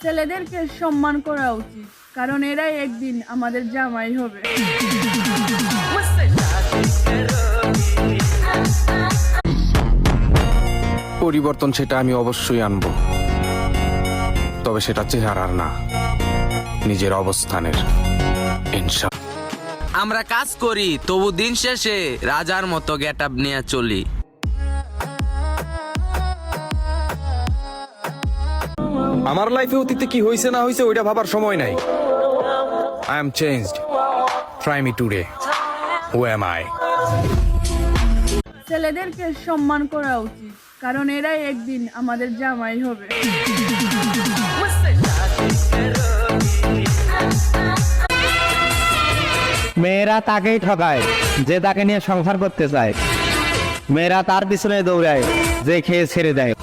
ছেলেদেরকে সম্মান করা উচিত, কারণ এরাই একদিন আমাদের জামাই হবে। পরিবর্তন সেটা আমি অবশ্যই আনবো, তবে সেটা চেহারার না, নিজের অবস্থানের। ইনশাআল্লাহ। আমরা কাজ করি, তবু দিন শেষে রাজার মতো গেট আপ নিয়ে চলি। আমার লাইফে অতীতে কি হয়েছে না হয়েছে ওইটা ভাবার সময় নাই। I am changed. Try me today. Who am I? ছেলেদেরকে সম্মান করা উচিত, কারণ এরাই একদিন আমাদের জামাই হবে। মেয়েরা তাকেই ঠকায় যে তাকে নিয়ে সংসার করতে চায়। মেয়েরা তার পিছনে দৌড়ায় যে খেয়ে ছেড়ে দেয়।